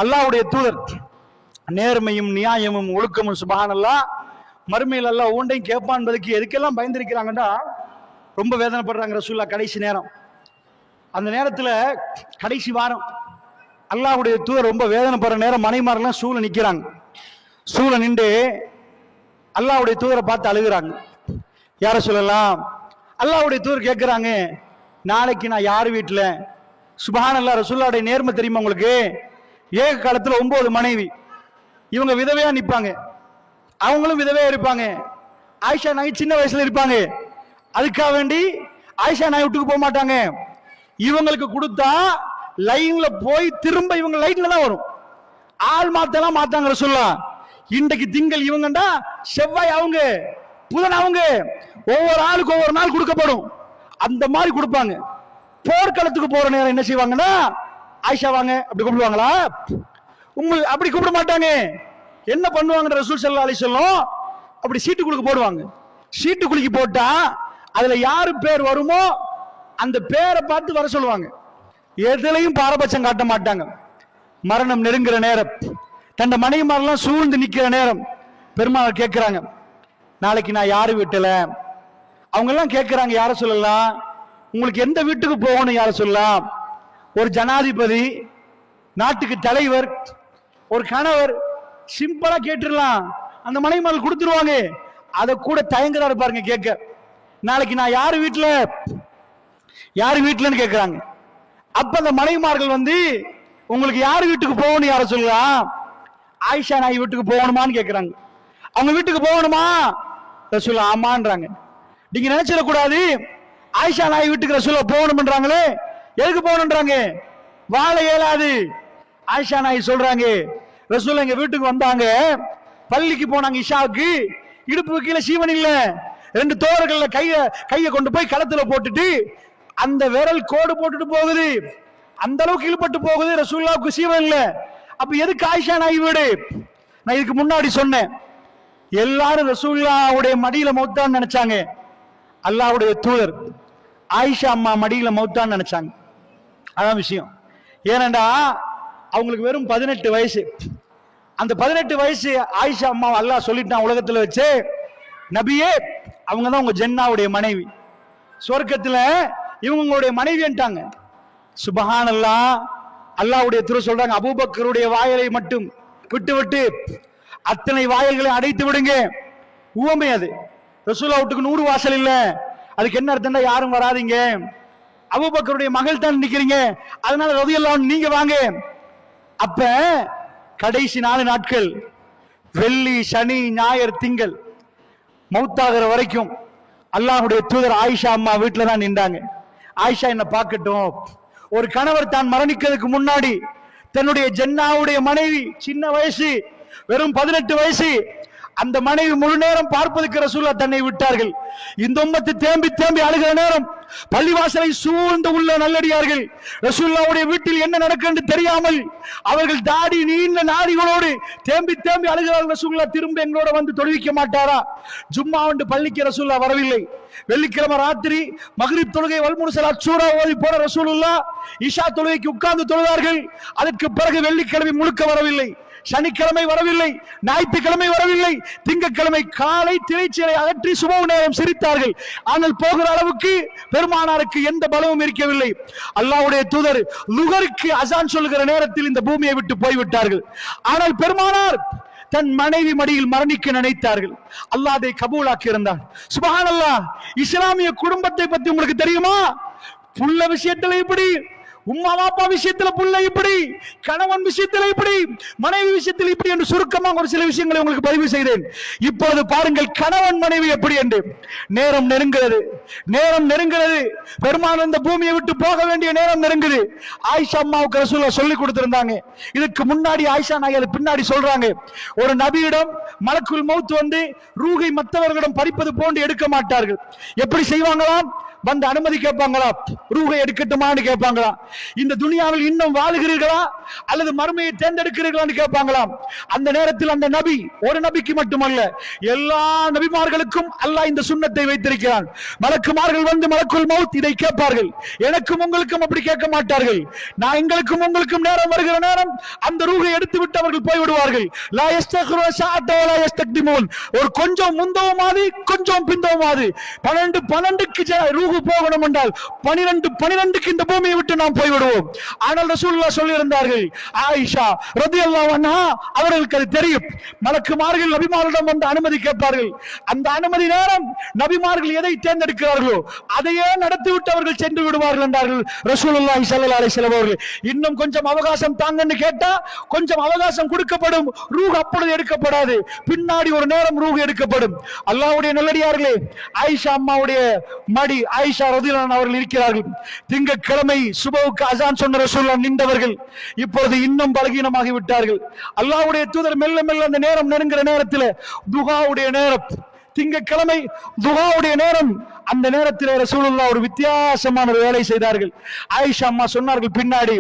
அல்லாஹ்வுடைய தூதர் நேர்மையும் நியாயமும் ஒழுக்கமும் சுப்ஹானல்லாஹ் மறுமையில் அல்லாஹ் ஒன்றையும் கேட்பான் என்பதுக்கு எதுக்கெல்லாம் பயந்திருக்கிறாங்கன்னா ரொம்ப வேதனைப்படுறாங்க ரசூலுல்லாஹ். கடைசி நேரம், அந்த நேரத்தில் கடைசி வாரம் அல்லாஹ்வுடைய தூதர் ரொம்ப வேதனைப்படுற நேரம், மனைமாரெல்லாம் சூழ நிற்கிறாங்க. சூழ நின்று அல்லாஹ்வுடைய தூதரை பார்த்து அழுகிறாங்க. யார சொல்லலாம்? அல்லாஹ்வுடைய தூதர் கேட்கிறாங்க, நாளைக்கு நான் யார் வீட்டில்? சுப்ஹானல்லாஹ். ரசூலுல்லாஹ்வுடைய நேர்மை தெரியுமா உங்களுக்கு? ஏக காலத்தில் 9 மனைவி, இவங்க விதவையா நிற்பாங்க, அவங்களும் விதவையா இருப்பாங்க. ஆயிஷா நாய் சின்ன வயசுல இருப்பாங்க. அதுக்காக வேண்டி ஆயிஷா நாய் விட்டுக்கு போக மாட்டாங்க. இவங்களுக்கு கொடுத்தா லைன்ல போய் திரும்ப இவங்க லைன்ல தான் வரும். ஆள் மாத்தலாம் மாத்தாங்க ரசூலுல்லாஹ். இன்றைக்கு திங்கள் இவங்கண்டா, செவ்வாய் அவங்க, புதன் அவங்க, ஒவ்வொரு ஆளுக்கு ஒவ்வொரு நாள் கொடுக்கப்படும். அந்த மாதிரி கொடுப்பாங்க. போர்க்களத்துக்கு போற நேரம் என்ன செய்வாங்கன்னா, ஆயிஷா வாங்க அப்படி கூப்பிடுவாங்களா? அப்படி கூப்பிட மாட்டாங்க. என்ன பண்ணுவாங்க? ரசூல் ஸல்லல்லாஹு அலைஹி வஸல்லம் அப்படி சீட்டு குலுக்கு போடுவாங்க. சீட்டு குலுக்கி போட்டா அதுல யாரு பேர் வருமோ அந்த பேரை பார்த்து வர சொல்லுவாங்க. எதுலையும் பாரபட்சம் காட்ட மாட்டாங்க. மரணம் நெருங்குற நேரம், தன் மனைவிமாரெல்லாம் சூழ்ந்து நிக்கிற நேரம், பெருமாள் கேட்கிறாங்க, நாளைக்கு நான் யாரு வீட்டுல? அவங்க எல்லாம் கேட்கிறாங்க, யார சொல்லலாம்? உங்களுக்கு எந்த வீட்டுக்கு போகணும் யார சொல்லலாம்? ஒரு ஜனாதிபதி, நாட்டுக்கு தலைவர், ஒரு கணவர், சிம்பிளா கேட்டுடலாம், அந்த மனைவிமார்கள் கொடுத்துருவாங்க. அதை கூட தயங்குறாரு பாருங்க கேட்க. நாளைக்கு நான் யாரு வீட்டுல, யாரு வீட்டுலன்னு கேட்கிறாங்க. அப்ப அந்த மனைவிமார்கள் வந்து, உங்களுக்கு யாரு வீட்டுக்கு போகணும் யார சொல்லலாம்? ஆயிஷா நாய் வீட்டுக்கு போகணுமான்னு கேட்கிறாங்க. அவங்க வீட்டுக்கு போகணுமா? ரசூலுல்லாஹ் ஆமான்றாங்க. நீங்க நினைச்சிடக்கூடாது ஆயிஷா நாய் வீட்டுக்கு ரசூலுல்லாஹ் போகணும்ன்றாங்களே, எதுக்கு போகணுன்றாங்க? வாழ இயலாது. ஆயிஷா நாய் சொல்றாங்க, ரசூலுல்லாஹ் எங்க வீட்டுக்கு வந்தாங்க, பள்ளிக்கு போனாங்க இஷாவுக்கு, இடுப்பு கீழே சீவன் இல்ல, 2 தோரர்கள்ல கைய கொண்டு போய் களத்துல போட்டுட்டு அந்த விரல் கோடு போட்டுட்டு போகுது, அந்த அளவுக்கு இழுபட்டு போகுது, ரசூலுல்லாஹ்வுக்கு சீவன் இல்ல. அப்ப எதுக்கு ஆயிஷா நாய் வீடு? நான் இதுக்கு முன்னாடி சொன்னேன், எல்லாரும் ரசூலுல்லாஹ்வுடைய மடியில மௌத்தான்னு நினைச்சாங்க. அல்லாஹ்வுடைய தூதர் ஆயிஷா அம்மா மடியில மௌத்தான்னு நினைச்சாங்க. அதான் விஷயம். ஏனண்டா அவங்களுக்கு வெறும் 18 வயசு. அந்த 18 வயசு ஆயிஷா அம்மா அல்லாஹ் சொல்லிட்டான் உலகத்துல வச்சு, நபியே அவங்க தான் உங்க ஜன்னாவுடைய மனைவி, சொர்க்கத்துல இவங்க உங்களுடைய மனைவின்ட்டாங்க. சுப்ஹானல்லாஹ். அல்லாஹ்வுடைய தூதர் சொல்றாங்க, அபூபக்கருடைய வாயலை மட்டும் விட்டு விட்டு அத்தனை வாயல்களை அடைத்து விடுங்க. உவமை அது. ரசூலுல்லாஹ் வீட்டுக்கு 100 வாசல் இல்ல. அதுக்கு என்ன அர்த்தம்னா, யாரும் வராதீங்க, அபூபக்கருடைய மகள் தான் நிக்கிறீங்க, அதனால ரலியல்லாஹு அன்ஹு நீங்க வாங்க. அப்ப கடைசி 4 நாட்கள், வெள்ளி, சனி, ஞாயிறு, திங்கள், மௌத்தாகிற வரைக்கும் அல்லாஹ்வுடைய தூதர் ஆயிஷா அம்மா வீட்டுல தான் நின்றாங்க. ஆயிஷா என்ன பார்க்கட்டும். ஒரு கணவர் தான் மரணிக்கிறதுக்கு முன்னாடி தன்னுடைய ஜன்னாவுடைய மனைவி, சின்ன வயசு, வெறும் 18 வயசு, அந்த மனைவி முழு நேரம் பார்ப்பதற்கு ரசூலுல்லாஹ் தன்னை விட்டார்கள். இந்த உம்மத்து தேம்பி தேம்பி அழுகிற நேரம், பள்ளிவாசலை சூழ்ந்து உள்ள நல்லடியார்கள் ரசூலுல்லாஹ்வுடைய வீட்டில் என்ன நடக்குன்னு தெரியாமல் அவர்கள் தாடி நீண்ட நாடிகளோடு தேம்பி தேம்பி அழுகிறார்கள். ரசூலுல்லாஹ் திரும்ப எங்களோட வந்து தொழுவிக்க மாட்டாரா? ஜும்மா வந்து பள்ளிக்கு ரசூலுல்லாஹ் வரவில்லை. வெள்ளிக்கிழமை ராத்திரி மக்ரிப் தொழுகை வல்முர்சலாத் சூரா ஓதி போன ரசூலுல்லாஹ் இஷா தொழுகைக்கு உட்கார்ந்து தொழுதார்கள். அதற்கு பிறகு வெள்ளிக்கிழமை முழுக்க வரவில்லை, சனிக்கிழமை வரவில்லை, ஞாயிற்றுக்கிழமை வரவில்லை, திங்கட்கிழமை காலை திரைச்சீலை அகற்றி சுபஹ் நேரம் சிரித்தார்கள். ஆனால் போகிற அளவுக்கு பெருமானாருக்கு எந்த பலமும் இருக்கவில்லை. அல்லாஹ்வுடைய தூதர் லுகருக்கு அசான் சொல்லுகிற நேரத்தில் இந்த பூமியை விட்டு போய்விட்டார்கள். ஆனால் பெருமானார் தன் மனைவி மடியில் மரணிக்க நினைத்தார்கள். அல்லாஹ் அதை கபூலாக்கி இருந்தார். சுப்ஹானல்லாஹ். இஸ்லாமிய குடும்பத்தை பத்தி உங்களுக்கு தெரியுமா? புள்ள விஷயத்துல இப்படி, உம்மா பாப்பா விஷயத்துல புள்ள இப்படி, கணவன் விஷயத்துல இப்படி, மனைவி விஷயத்தில் இப்படி என்று சுருக்கமாக ஒரு சில விஷயங்களை உங்களுக்கு பதிவு செய்தேன். இப்பொழுது பாருங்கள் கணவன் மனைவி எப்படி என்று. நேரம் நெருங்குகிறது, நேரம் நெருங்குகிறது. பெருமான் இந்த பூமியை விட்டு போக வேண்டிய நேரம் நெருங்குது. ஆயிஷா அம்மாவுக்கு ரசூலுல்லாஹ் சொல்லி கொடுத்திருந்தாங்க. இதுக்கு முன்னாடி ஆயிஷா நாயர் பின்னாடி சொல்றாங்க, ஒரு நபியிடம் மலக்குல் மௌத் வந்து ரூஹை மற்றவர்களிடம் பறிப்பது போன்று எடுக்க மாட்டார்கள். எப்படி செய்வாங்களாம்? வந்து அனுமதி கேட்பாங்களா? ரூஹை எடுக்கட்டுமான்னு கேட்பாங்களா? இந்த துனியாவில் இன்னும் வாழுகிறீர்களா அல்லது மறுமையை தேர்ந்தெடுக்கிறீர்களான்னு கேட்பாங்களாம். அந்த நேரத்தில் அந்த நபி, ஒரு நபிக்கு மட்டுமல்ல, எல்லா நபிமார்களுக்கும் அல்லாஹ் இந்த சுன்னத்தை வைத்திருக்கிறான். மலக்குமார்கள் வந்து மலக்குல் மௌத் இதை கேட்பார்கள். எனக்கும் உங்களுக்கும் அப்படி கேட்க மாட்டார்கள். நான் எங்களுக்கும் உங்களுக்கும் நேரம் வருகிற நேரம் அந்த ரூஹை எடுத்து விட்டு அவர்கள் போய் விடுவார்கள். லா யஸ்தக்ரு ஸஅத வ லா யஸ்தக்திமூன். ஒரு கொஞ்சம் முந்தவுமாது கொஞ்சம் பிந்தவுமாது 12க்கு ரூஹு போகணும் என்றால் 12க்கு இந்த பூமியை விட்டு நாம் போய் விடுவோம். ஆனால் ரசூலுல்லாஹ் சொல்லி இருந்தார்கள், ஆயிஷா ரலியல்லாஹு அன்ஹா அவர்களுக்கு அது தெரியும். மலக்குமார்கள் நபிமார்களிடம் வந்து அனுமதி கேட்பார்கள். அந்த அனுமதி நேரம் நபிமார்கள் எதை தேர்ந்தெடுக்கிறார்களோ அதையே நடத்திவிட்டு அவர்கள் சென்று விடுவார்கள் என்றார்கள் ரசூலுல்லாஹி ஸல்லல்லாஹு அலைஹி வஸல்லம் அவர்கள். இன்னும் கொஞ்சம் அவகாசம் தாங்கன்னு கேட்டா கொஞ்சம் அவகாசம் கொடுக்கப்படும். ரூஹ் அப்பொழுது எடுக்கப்படாது, பின்னாடி ஒரு நேரம் ரூஹ் எடுக்கப்படும். அல்லாஹ்வுடைய நல்லடியார்களே, ஆயிஷா அம்மாவுடைய மடி ஆயிஷா ரலியல்லாஹு அன்ஹா அவர்கள் இருக்கிறார்கள். திங்கட்கிழமை சுபவுக்கு அசான் சொன்ன ரசூலுல்லாஹ் நின்றவர்கள் இப்பொழுது இன்னும் பலகீனமாகி விட்டார்கள். அல்லாஹ்வுடைய தூதர் மெல்ல மெல்ல அந்த நேரம் நெருங்குற நேரத்தில் துஹாவுடைய நேரம், திங்கட்கிழமை துஹாவுடைய நேரம், அந்த நேரத்தில் ரசூலுல்லாஹ் ஒரு வித்தியாசமான வேலை செய்தார்கள். ஆயிஷா அம்மா சொன்னார்கள், பின்னாடி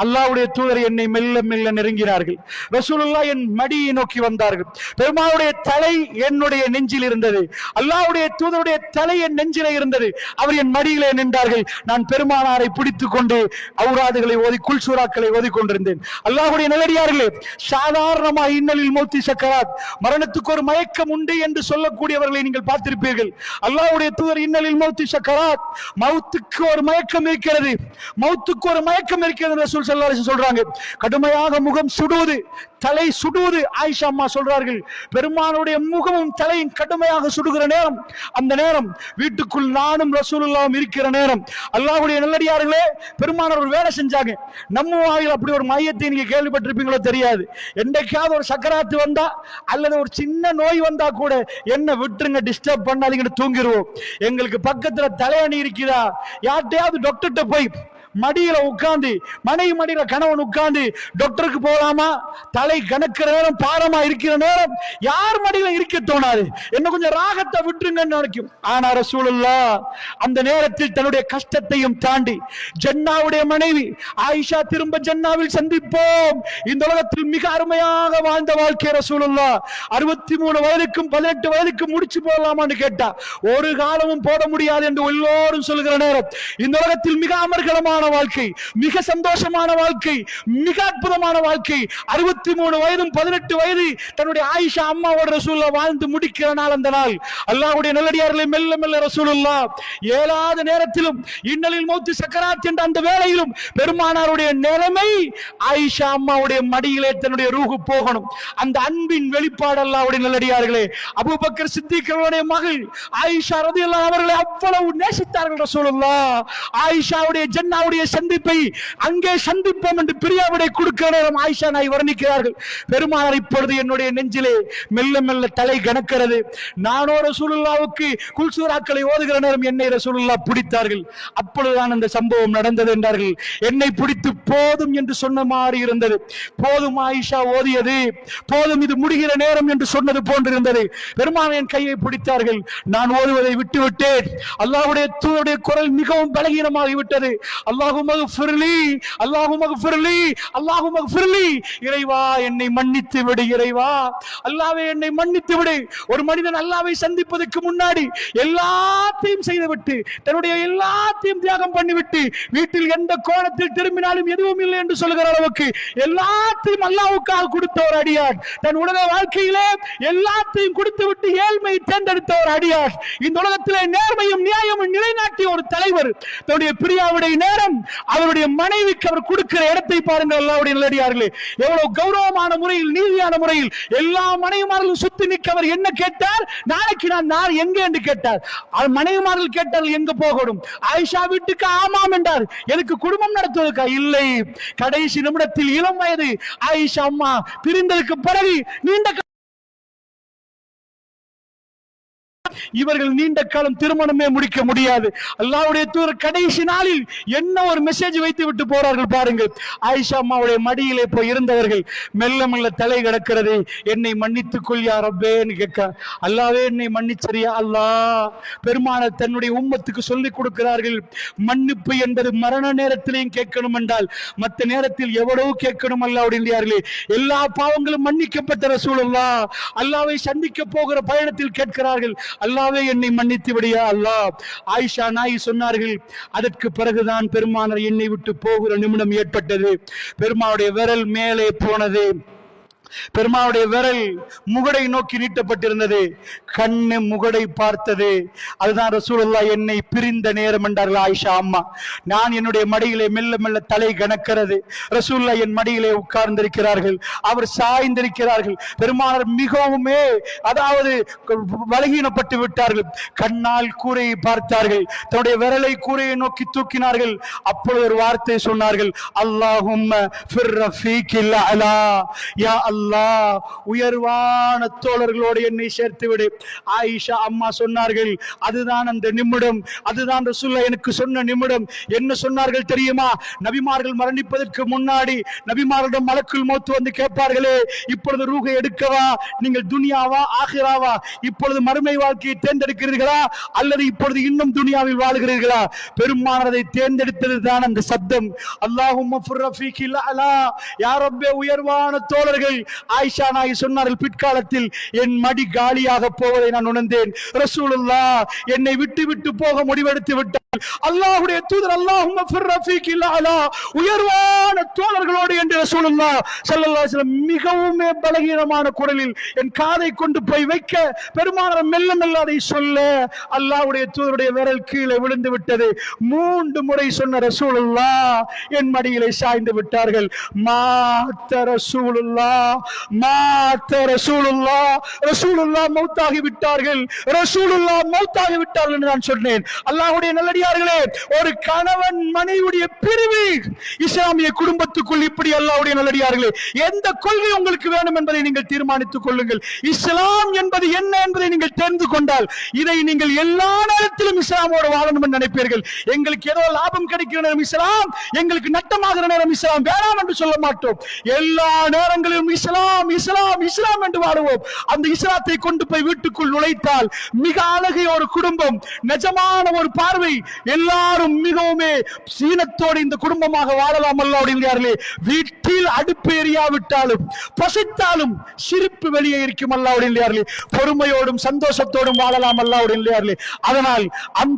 அல்லாஹ்வுடைய தூதர் என்னை மெல்ல மெல்ல நெருங்கினார்கள். ரசூலுல்லாஹ் என் மடியை நோக்கி வந்தார்கள். பெருமாளுடைய தலை என்னுடைய நெஞ்சில் இருந்தது, அல்லாஹ்வுடைய தூதருடைய தலை என் நெஞ்சிலே இருந்தது. அவர் என் மடியிலே நின்றார்கள். நான் பெருமானாரை பிடித்துக் கொண்டு அவுராதுகளை ஓதி குல்சூராக்களை ஓதி கொண்டிருந்தேன். அல்லாஹ்வுடைய நல்லடியார்களே, சாதாரணமாக இன்னலில் மௌத்தி சக்கராத், மரணத்துக்கு ஒரு மயக்கம் உண்டு என்று சொல்லக்கூடியவர்களை நீங்கள் பார்த்திருப்பீர்கள். அல்லாஹ்வுடைய தூதர் இன்னலில் மௌத்தி சக்கராத், மௌத்துக்கு ஒரு மயக்கம் இருக்கிறது, மௌத்துக்கு ஒரு மயக்கம் இருக்கிறது ரசூல் ஸல்லல்லாஹு அலைஹி வஸல்லம் சொல்றாங்க. கடுமையாக முகம் சுடுவது, தலை சுடுவது. ஆயிஷா அம்மா சொல்றார்கள், பெருமானுடைய முகமும் தலையும் கடுமையாக சுடுகிற நேரம், அந்த நேரம் வீட்டுக்குள் நானும் ரசூலுல்லாஹும் இருக்கிற நேரம். அல்லாஹ்வுடைய நல்லடியார்களே, பெருமானார் ஒரு வேலை செஞ்சாங்க. நம்ம வாயில் அப்படி ஒரு மையத்தை நீங்க கேள்விப்பட்டிருப்பீங்களோ தெரியாது. என்றைக்காவது ஒரு சக்கராத்து வந்தா அல்லது ஒரு சின்ன நோய் வந்தா கூட என்ன விட்டுருங்க, டிஸ்டர்ப் பண்ணாதீங்கன்னு தூங்கிடுவோம். எங்களுக்கு பக்கத்துல தலையணி இருக்குதா, யார்கிட்டயாவது டாக்டர்கிட்ட போய் மடியில உட்கார்ந்து, மனைவி மடியில கணவன் உட்கார்ந்து டாக்டருக்கு போகலாமா, தலை கணக்கிற நேரம், பாரமா இருக்கிற நேரம் யார் மடியில இருக்க தோணாது, என்ன கொஞ்சம் ராகத்தை விட்டுருங்கன்னு நினைக்கும். ஆனா ரசூலுல்லாஹ் அந்த நேரத்தில் தன்னுடைய கஷ்டத்தையும் தாண்டி, ஜன்னாவுடைய மனைவி ஆயிஷா திரும்ப ஜன்னாவில் சந்திப்போம், இந்த உலகத்தில் மிக அருமையாக வாழ்ந்த வாழ்க்கை ரசூலுல்லாஹ் 63 வயதுக்கும் 18 வயதுக்கும் முடிச்சு போடலாமான்னு கேட்டா ஒரு காலமும் போட முடியாது என்று எல்லோரும் சொல்லுகிற நேரம், இந்த உலகத்தில் மிக அமர்கலமான வாழ்க்கை, மிக சந்தோஷமான வாழ்க்கை, மிக அற்புதமான வாழ்க்கை. 63 வயதும் 18 வயது தன்னுடைய ஆயிஷா அம்மாவோட ரசூலுல்லாஹ் வாழ்ந்து முடிக்கிற நாள் அந்த நாள். அல்லாஹ்வுடைய நல்லடியார்களை மெல்ல மெல்ல ரசூலுல்லாஹ் ஏழாவது நேரத்திலும் இன்னலில் மௌத்து சக்கராத் என்ற அந்த வேளையிலும் பெருமானாருடைய நிலைமை, ஆயிஷா அம்மாவுடைய மடியிலே தன்னுடைய ரூஹு போகணும். அந்த அன்பின் வெளிப்பாடு அல்லாஹ்வுடைய நல்லடியார்களே. அபூபக்கர் சித்திக் அவருடைய மகள் ஆயிஷா ரலியல்லாஹு அவர்களை அவ்வளவு நேசித்தார்கள் ரசூலுல்லாஹ். ஆயிஷாவுடைய ஜன்னாவுடைய சந்திப்பை அங்கே சந்திப்போம் என்று பிரியாவிடை கொடுக்கிற நேரம் ஆயிஷா நாய் வர்ணிக்கிறார்கள். பெருமானார் இப்பொழுது என்னுடைய நெஞ்சிலே மெல்ல மெல்ல தலை கணக்கிறது. நானோ ரசூலுல்லாஹ்வுக்கு குல்சூராக்களை ஓதுகிற நேரம் என்னை ரசூலுல்லாஹ் பிடித்தார்கள். அப்பொழுதுதான் அந்த சம்பவம் நடந்தது என்றார்கள். என்னை பிடித்து போதும் என்று சொன்ன மாதிரி இருந்தது. போதும் ஆயிஷா ஓதியது, போதும் இது முடிகிற நேரம் என்று சொன்னது போன்றிருந்தது. பெருமானார் என் கையை பிடித்தார்கள். நான் ஓதுவதை விட்டுவிட்டேன். அல்லாஹ்வுடைய தூதருடைய குரல் மிகவும் பலகீனமாகி விட்டது. இறைவா என்னை மன்னித்து விடு, இறைவா அல்லாஹ்வே என்னை மன்னித்து விடு. ஒரு மனிதன் அல்லாஹ்வை சந்திப்பதற்கு முன்னாடி எல்லாத்தையும் செய்துவிட்டு, தன்னுடைய எல்லாத்தையும் தியாகம் பண்ணிவிட்டு, வீட்டில் எந்த கோணத்தில் திரும்பினாலும் எதுவும் இல்லை என்று சொல்லுகிற அளவுக்கு எல்லாத்தையும் அல்லாஹ்வுக்காக கொடுத்த ஒரு அடியார், தன் உலக வாழ்க்கையிலே எல்லாத்தையும் கொடுத்து விட்டு ஏழ்மையை தேர்ந்தெடுத்த ஒரு அடியார், இந்த உலகத்திலே நேர்மையும் நியாயமும் நிலைநாட்டிய ஒரு தலைவர், தன்னுடைய பிரியாவுடைய நேரம் அவருடைய மனைவிக்கு அவர் கொடுக்கிற இடத்தை பாருங்கள். அல்லாஹ்வுடைய நல்லடியார்களே, எவ்வளவு கௌரவமான முறையில், நீதியான முறையில் எல்லா மனைவிமார்களும் சுத்தி நிற்க அவர் என்ன கேட்டார், நாளைக்கு நான் எங்க என்று கேட்டார். மனைவிமார்கள் கேட்டார்கள் எங்க போகணும், ஆயிஷா வீட்டுக்கு ஆமாம் என்றார். எனக்கு குடும்பம் நடத்துவதற்கா? இல்லை. கடைசி நிமிடத்தில் இளம் வயது ஆயிஷா அம்மா பிரிந்ததற்கு பிறகு நீண்ட இவர்கள் நீண்ட காலம் திருமணமே முடிக்க முடியாது. அல்லாஹ்வுடைய தூதர் கடைசி நாளில் என்ன ஒரு மெசேஜ் வைத்து விட்டு போறார்கள் பாருங்கள். ஆயிஷா அம்மாவுடைய மடியிலே போய் இருந்தவர்கள் மெல்ல மெல்ல தலை கிடக்கிறது. என்னை மன்னித்துக் கொள் யா ரப்பேன்னு கேட்க, அல்லாவே என்னை மன்னிச்சரியா அல்லாஹ். பெருமானார் தன்னுடைய உம்மத்துக்கு சொல்லிக் கொடுக்கிறார்கள், மன்னிப்பு என்பது மரண நேரத்திலையும் கேட்கணும் என்றால் மற்ற நேரத்தில் எவ்வளவு கேட்கணும் அல்லாஹ்வுடைய. எல்லா பாவங்களும் மன்னிக்கப்பட்ட ரசூலுல்லாஹ் அல்லாஹ்வை சந்திக்க போகிற பயணத்தில் கேட்கிறார்கள், அல்லாஹ்வே என்னை மன்னித்து விடியா அல்லாஹ். ஆயிஷா நாயகி சொன்னார்கள், அதற்கு பிறகுதான் பெருமானார் என்னை விட்டு போகிற நிமிடம் ஏற்பட்டது. பெருமானுடைய விரல் மேலே போனது. பெருமாவுடைய விரல் முகடை நோக்கி நீட்டப்பட்டிருந்தது. கண்ணு முகடை பார்த்தது. அதுதான் ரசூலுல்லாஹ் என்னை பிரிந்த நேரம் என்றார்கள் ஆயிஷா அம்மா. நான் என்னுடைய மடியிலே மெல்ல மெல்ல தலை கணக்கிறது. ரசூலுல்லாஹ் என் மடியிலே உட்கார்ந்திருக்கிறார்கள், அவர் சாய்ந்திருக்கிறார்கள். பெருமானார் மிகவுமே அதாவது பலகீனப்பட்டு விட்டார்கள். கண்ணால் கூரையை பார்த்தார்கள், தன்னுடைய விரலை கூரையை நோக்கி தூக்கினார்கள். அப்பொழுது ஒரு வார்த்தை சொன்னார்கள், அல்லாஹும்ம ஃபிர் ரஃபீகில் அலா, யா அல்லாஹ் உயர்வான தோழர்களோடு என்னை சேர்த்து விடு. ஆயிஷா அம்மா சொன்னார்கள், அதுதான் அந்த நிமிடம், அதுதான் ரசூலுல்லாஹ் எனக்கு சொன்ன நிமிடம். என்ன சொன்னார்கள் தெரியுமா? நபிமார்கள் மரணிப்பதற்கு முன்னாடி நபிமார்களிடம் மலக்குல் மௌத் வந்து கேட்பார்களே, இப்பொழுது ரூஹை எடுக்கவா, நீங்கள் துனியாவா ஆகிராவா, இப்பொழுது மறுமை வாழ்க்கையை தேர்ந்தெடுக்கிறீர்களா அல்லது இப்பொழுது இன்னும் துனியாவில் வாழுகிறீர்களா? பெருமானதை தேர்ந்தெடுத்தது தான் அந்த சப்தம், அல்லாஹும்ம ஃபிர் ரஃபீகில் அலா, யா ரப்பே உயர்வான தோழர்கள். ஆயிஷா நாயகி சொன்னார்கள், பிற்காலத்தில் என் மடி காலியாக போவதை நான் உணர்ந்தேன். ரசூலுல்லாஹ் என்னை விட்டு விட்டு போக முடிவெடுத்து விட்டார். அல்லாஹ்வுடைய தூதர் அல்லாஹும்ம ஃபிர் ரஃபீகில் அலா, உயர்வான தோழர்களோடு என்று ரசூலுல்லாஹ் ஸல்லல்லாஹு அலைஹி வஸல்லம் மிகவும் பலகீனமான குரலில் என் காதை கொண்டு போய் வைக்க, பெருமானார் மெல்ல மெல்ல அதை சொல்ல, அல்லாஹ்வுடைய தூதருடைய விரல் கீழே விழுந்து விட்டது. 3 முறை சொன்ன ரசூலுல்லாஹ் என் மடியிலே சாய்ந்து விட்டார்கள். மாத்த ரசூலுல்லாஹ், மாத்த ரசூலுல்லாஹ், ரசூலுல்லாஹ் மௌத்தாகி விட்டார்கள், ரசூலுல்லாஹ் மௌத்தாகி விட்டார்கள் என்று நான் சொன்னேன். அல்லாஹ்வுடைய நல்லடியார்களே, ஒரு கணவன் மனைவியுடைய பிரிவு இஸ்லாமிய குடும்பத்துக்குள் இப்படி. அல்லாஹ்வுடைய நல்லடியார்களே, எந்த கொள்கை உங்களுக்கு வேணும் என்பதை நீங்கள் தீர்மானித்துக் கொள்ளுங்கள். இஸ்லாம் என்பது என்ன என்பதை நீங்கள் தெரிந்து கொண்டால் இதை நீங்கள் எல்லா நேரத்திலும் இஸ்லாமோடு வாழணும் என்று நினைப்பீர்கள். எங்களுக்கு ஏதோ லாபம் கிடைக்கிற நேரம் இஸ்லாம், எங்களுக்கு நட்டமாகிற நேரம் இஸ்லாம் வேணாம் என்று சொல்ல மாட்டோம். எல்லா நேரங்களிலும் இஸ்லாம் இஸ்லாம் இஸ்லாம் என்று வாழுவோம். அந்த இஸ்லாத்தை கொண்டு போய் வீட்டுக்குள் நுழைத்தால் மிக அழகிய ஒரு குடும்பம், நிஜமான ஒரு பார்வை, எல்லாரும் மிகவும் சீனத்தோடு இந்த குடும்பமாக வாழலாம். அல்லாஹ்வுடைய வீட்டில் அடுப்பு எரியாவிட்டாலும் பசித்தாலும் சிரிப்பு வெளியே இருக்கும். அல்லாஹ்வுடைய பொறுமையோடும் சந்தோஷத்தோடும் வாழலாம். அல்லாஹ்வுடைய அதனால் அந்த